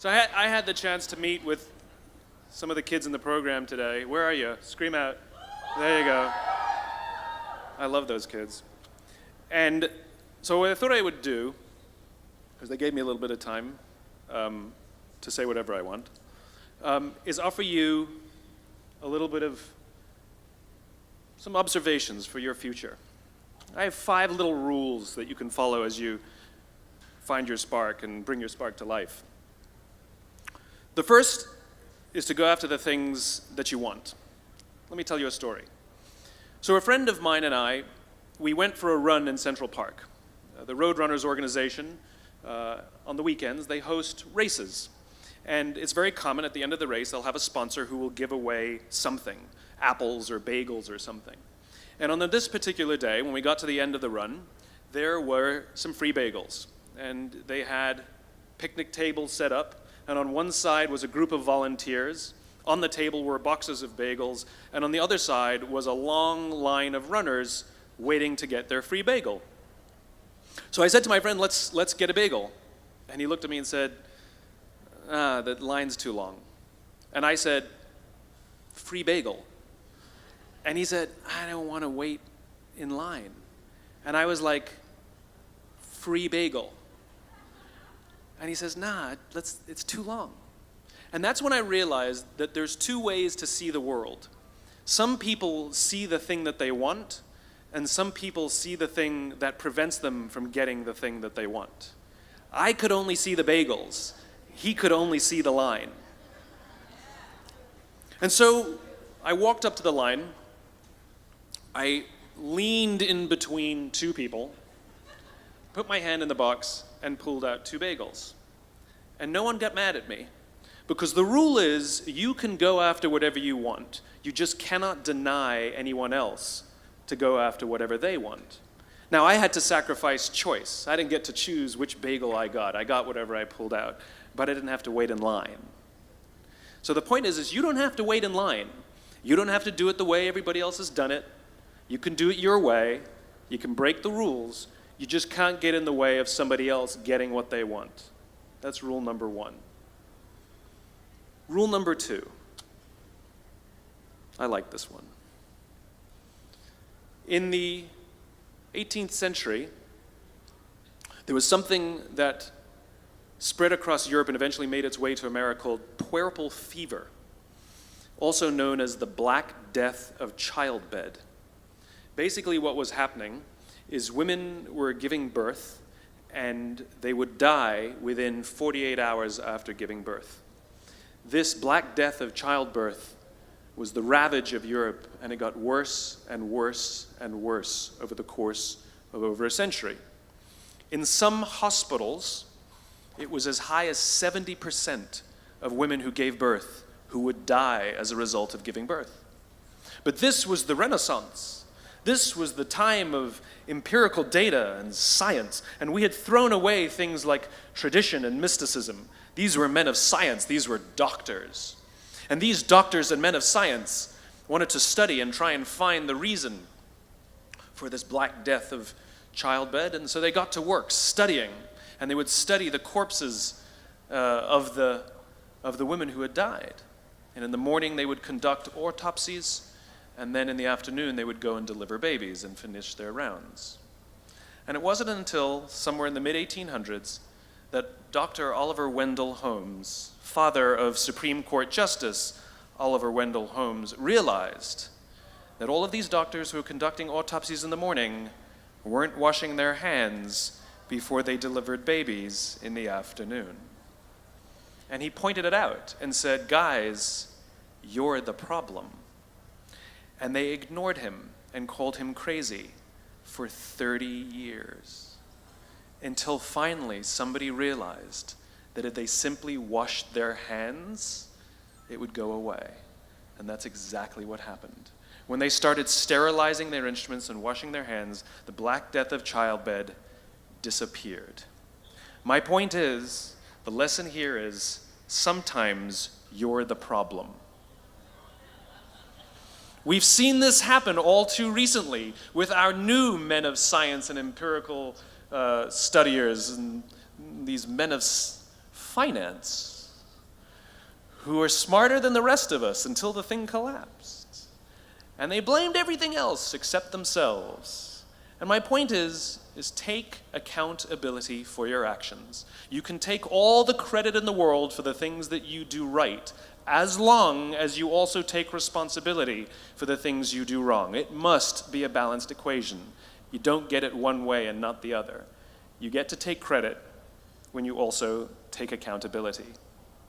So I had the chance to meet with some of the kids in the program today. Where are you? Scream out. There you go. I love those kids. And so what I thought I would do, because they gave me a little bit of time to say whatever I want, is offer you a little bit of some observations for your future. I have 5 little rules that you can follow as you find your spark and bring your spark to life. The first is to go after the things that you want. Let me tell you a story. So a friend of mine and I, we went for a run in Central Park. The Roadrunners organization, on the weekends, they host races. And it's very common at the end of the race, they'll have a sponsor who will give away something, apples or bagels or something. And on this particular day, when we got to the end of the run, there were some free bagels. And they had picnic tables set up, and on one side was a group of volunteers. On the table were boxes of bagels, and on the other side was a long line of runners waiting to get their free bagel. So I said to my friend, let's get a bagel. And he looked at me and said, the line's too long. And I said, free bagel. And he said, I don't want to wait in line. And I was like, free bagel. And he says, nah, it's too long. And that's when I realized that there's 2 ways to see the world. Some people see the thing that they want, and some people see the thing that prevents them from getting the thing that they want. I could only see the bagels. He could only see the line. And so I walked up to the line. I leaned in between 2 people, put my hand in the box, and pulled out 2 bagels. And no one got mad at me, because the rule is you can go after whatever you want. You just cannot deny anyone else to go after whatever they want. Now, I had to sacrifice choice. I didn't get to choose which bagel I got. I got whatever I pulled out, but I didn't have to wait in line. So the point is you don't have to wait in line. You don't have to do it the way everybody else has done it. You can do it your way. You can break the rules. You just can't get in the way of somebody else getting what they want. That's rule number 1. Rule number 2. I like this one. In the 18th century, there was something that spread across Europe and eventually made its way to America called puerperal fever, also known as the Black Death of childbed. Basically what was happening is women were giving birth and they would die within 48 hours after giving birth. This Black Death of childbirth was the ravage of Europe, and it got worse and worse and worse over the course of over a century. In some hospitals, it was as high as 70% of women who gave birth who would die as a result of giving birth. But this was the Renaissance. This was the time of empirical data and science, and we had thrown away things like tradition and mysticism. These were men of science. These were doctors. And these doctors and men of science wanted to study and try and find the reason for this Black Death of childbed, and so they got to work studying, and they would study the corpses of the women who had died. And in the morning they would conduct autopsies, and then in the afternoon they would go and deliver babies and finish their rounds. And it wasn't until somewhere in the mid-1800s that Dr. Oliver Wendell Holmes, father of Supreme Court Justice Oliver Wendell Holmes, realized that all of these doctors who were conducting autopsies in the morning weren't washing their hands before they delivered babies in the afternoon. And he pointed it out and said, guys, you're the problem. And they ignored him and called him crazy for 30 years. Until finally somebody realized that if they simply washed their hands, it would go away. And that's exactly what happened. When they started sterilizing their instruments and washing their hands, the Black Death of childbed disappeared. My point is, the lesson here is, sometimes you're the problem. We've seen this happen all too recently with our new men of science and empirical studiers and these men of finance. who are smarter than the rest of us until the thing collapsed. And they blamed everything else except themselves. And my point is take accountability for your actions. You can take all the credit in the world for the things that you do right, as long as you also take responsibility for the things you do wrong. It must be a balanced equation. You don't get it one way and not the other. You get to take credit when you also take accountability.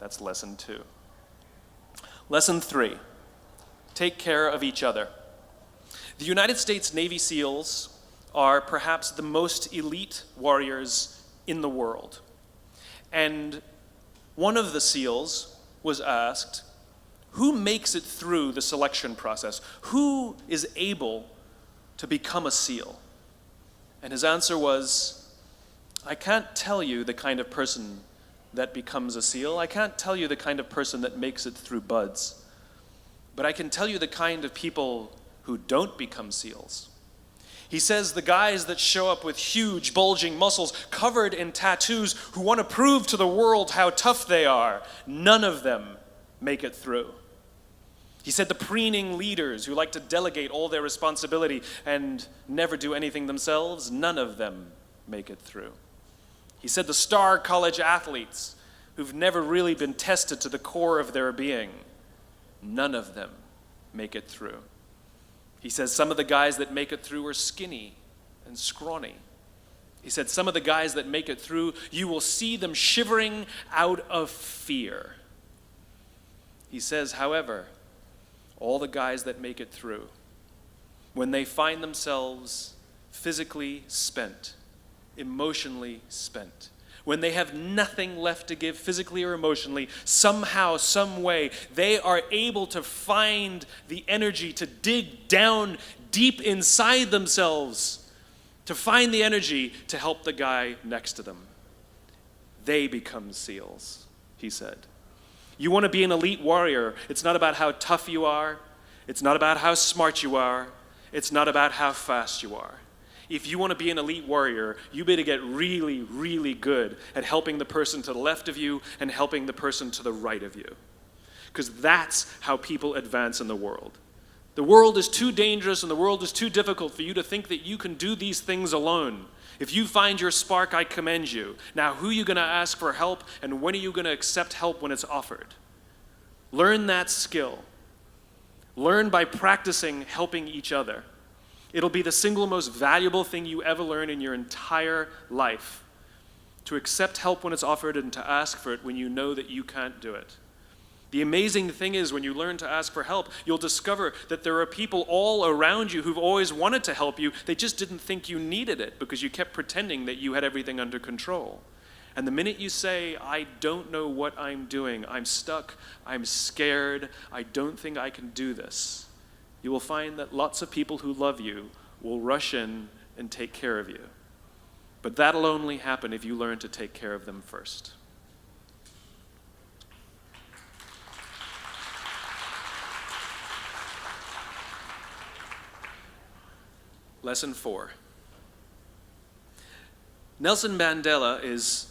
That's lesson 2. Lesson 3, take care of each other. The United States Navy SEALs are perhaps the most elite warriors in the world. And one of the SEALs was asked, who makes it through the selection process? Who is able to become a SEAL? And his answer was, I can't tell you the kind of person that becomes a SEAL. I can't tell you the kind of person that makes it through BUD/S. But I can tell you the kind of people who don't become SEALs. He says the guys that show up with huge, bulging muscles, covered in tattoos, who want to prove to the world how tough they are, none of them make it through. He said the preening leaders who like to delegate all their responsibility and never do anything themselves, none of them make it through. He said the star college athletes who've never really been tested to the core of their being, none of them make it through. He says some of the guys that make it through are skinny and scrawny. He said some of the guys that make it through, you will see them shivering out of fear. He says, however, all the guys that make it through, when they find themselves physically spent, emotionally spent, when they have nothing left to give physically or emotionally, somehow, some way, they are able to find the energy to dig down deep inside themselves, to find the energy to help the guy next to them. They become SEALs, he said. You want to be an elite warrior. It's not about how tough you are. It's not about how smart you are. It's not about how fast you are. If you want to be an elite warrior, you better get really, really good at helping the person to the left of you and helping the person to the right of you. Because that's how people advance in the world. The world is too dangerous and the world is too difficult for you to think that you can do these things alone. If you find your spark, I commend you. Now, who are you going to ask for help, and when are you going to accept help when it's offered? Learn that skill. Learn by practicing helping each other. It'll be the single most valuable thing you ever learn in your entire life. To accept help when it's offered and to ask for it when you know that you can't do it. The amazing thing is when you learn to ask for help, you'll discover that there are people all around you who've always wanted to help you. They just didn't think you needed it because you kept pretending that you had everything under control. And the minute you say, I don't know what I'm doing, I'm stuck, I'm scared, I don't think I can do this, you will find that lots of people who love you will rush in and take care of you. But that'll only happen if you learn to take care of them first. Lesson 4. Nelson Mandela is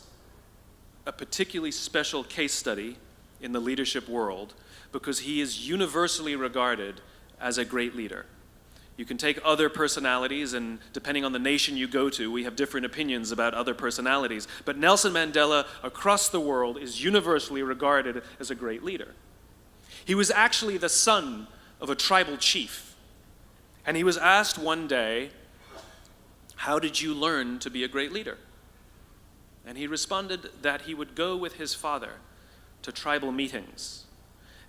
a particularly special case study in the leadership world because he is universally regarded as a great leader. You can take other personalities, and depending on the nation you go to, we have different opinions about other personalities. But Nelson Mandela, across the world, is universally regarded as a great leader. He was actually the son of a tribal chief. And he was asked one day, how did you learn to be a great leader? And he responded that he would go with his father to tribal meetings.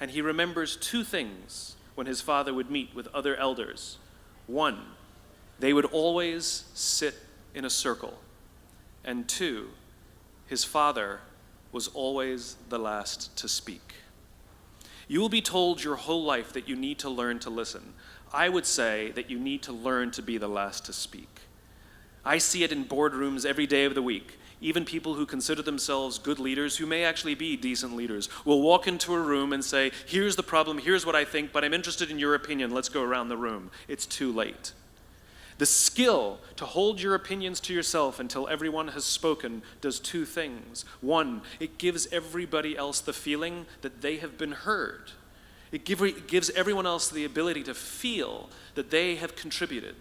And he remembers 2 things when his father would meet with other elders. 1, they would always sit in a circle. And 2, his father was always the last to speak. You will be told your whole life that you need to learn to listen. I would say that you need to learn to be the last to speak. I see it in boardrooms every day of the week. Even people who consider themselves good leaders, who may actually be decent leaders, will walk into a room and say, here's the problem, here's what I think, but I'm interested in your opinion, let's go around the room. It's too late. The skill to hold your opinions to yourself until everyone has spoken does two things. One, it gives everybody else the feeling that they have been heard. It gives everyone else the ability to feel that they have contributed.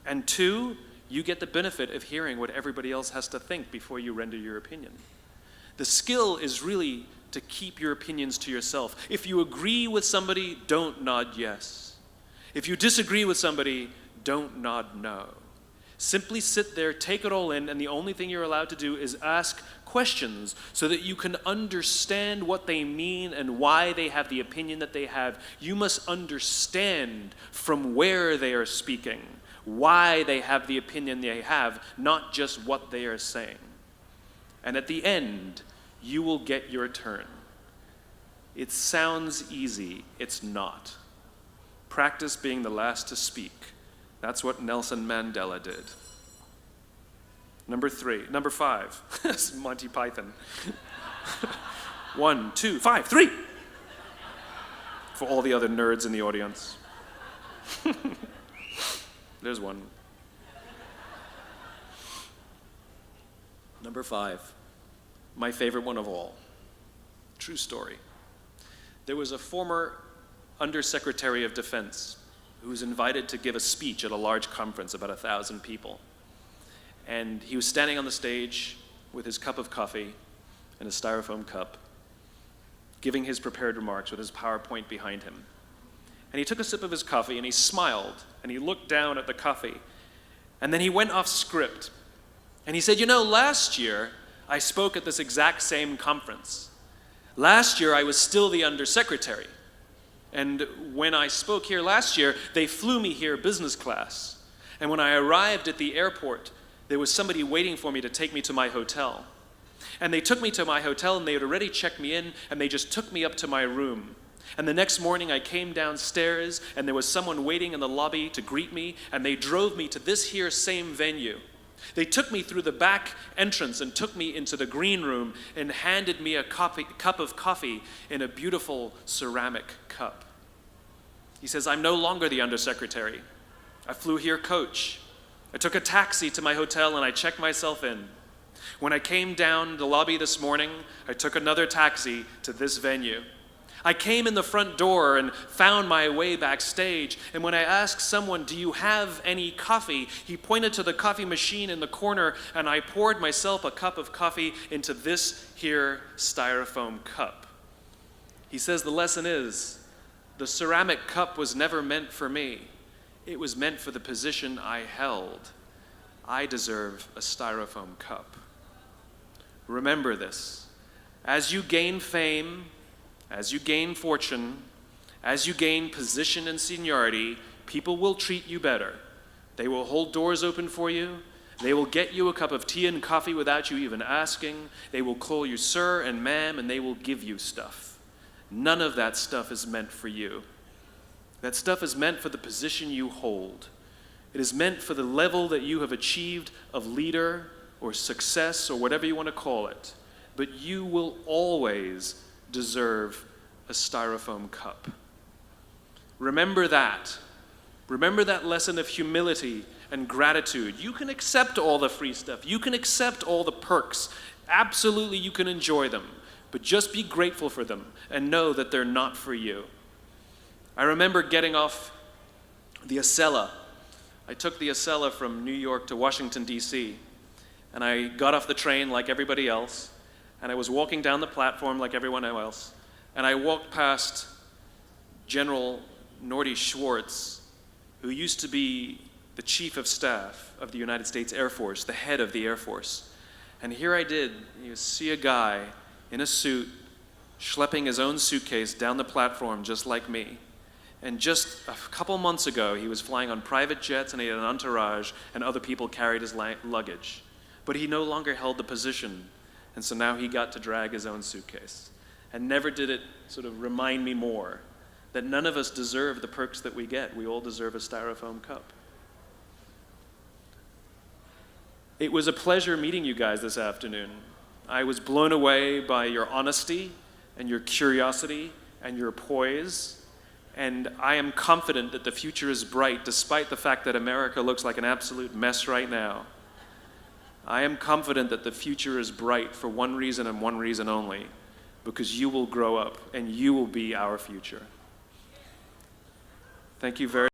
And two, you get the benefit of hearing what everybody else has to think before you render your opinion. The skill is really to keep your opinions to yourself. If you agree with somebody, don't nod yes. If you disagree with somebody, don't nod no. Simply sit there, take it all in, and the only thing you're allowed to do is ask questions so that you can understand what they mean and why they have the opinion that they have. You must understand from where they are speaking, why they have the opinion they have, not just what they are saying. And at the end, you will get your turn. It sounds easy, it's not. Practice being the last to speak. That's what Nelson Mandela did. Number 5. This is Monty Python. 1, 2, 5, 3. For all the other nerds in the audience. There's one. Number 5. My favorite one of all. True story. There was a former Undersecretary of Defense who was invited to give a speech at a large conference, about 1,000 people. And he was standing on the stage with his cup of coffee and a styrofoam cup, giving his prepared remarks with his PowerPoint behind him. And he took a sip of his coffee and he smiled and he looked down at the coffee. And then he went off script. And he said, last year I spoke at this exact same conference. Last year I was still the undersecretary. And when I spoke here last year, they flew me here business class. And when I arrived at the airport, there was somebody waiting for me to take me to my hotel. And they took me to my hotel and they had already checked me in and they just took me up to my room. And the next morning I came downstairs and there was someone waiting in the lobby to greet me and they drove me to this here same venue. They took me through the back entrance and took me into the green room and handed me a cup of coffee in a beautiful ceramic cup. He says, I'm no longer the undersecretary. I flew here coach. I took a taxi to my hotel and I checked myself in. When I came down the lobby this morning, I took another taxi to this venue. I came in the front door and found my way backstage, and when I asked someone, do you have any coffee? He pointed to the coffee machine in the corner, and I poured myself a cup of coffee into this here styrofoam cup. He says the lesson is, the ceramic cup was never meant for me. It was meant for the position I held. I deserve a styrofoam cup. Remember this. As you gain fame, as you gain fortune, as you gain position and seniority, people will treat you better. They will hold doors open for you. They will get you a cup of tea and coffee without you even asking. They will call you sir and ma'am, and they will give you stuff. None of that stuff is meant for you. That stuff is meant for the position you hold. It is meant for the level that you have achieved of leader or success or whatever you want to call it. But you will always deserve a styrofoam cup. Remember that. Remember that lesson of humility and gratitude. You can accept all the free stuff. You can accept all the perks. Absolutely, you can enjoy them. But just be grateful for them and know that they're not for you. I remember getting off the Acela. I took the Acela from New York to Washington, D.C., and I got off the train like everybody else, and I was walking down the platform like everyone else, and I walked past General Norty Schwartz, who used to be the Chief of Staff of the United States Air Force, the head of the Air Force. And here I did, you see a guy in a suit schlepping his own suitcase down the platform just like me. And just a couple months ago, he was flying on private jets and he had an entourage and other people carried his luggage. But he no longer held the position. And so now he got to drag his own suitcase. And never did it sort of remind me more that none of us deserve the perks that we get. We all deserve a styrofoam cup. It was a pleasure meeting you guys this afternoon. I was blown away by your honesty and your curiosity and your poise And I am confident that the future is bright, despite the fact that America looks like an absolute mess right now. I am confident that the future is bright for one reason and one reason only, because you will grow up and you will be our future. Thank you very much.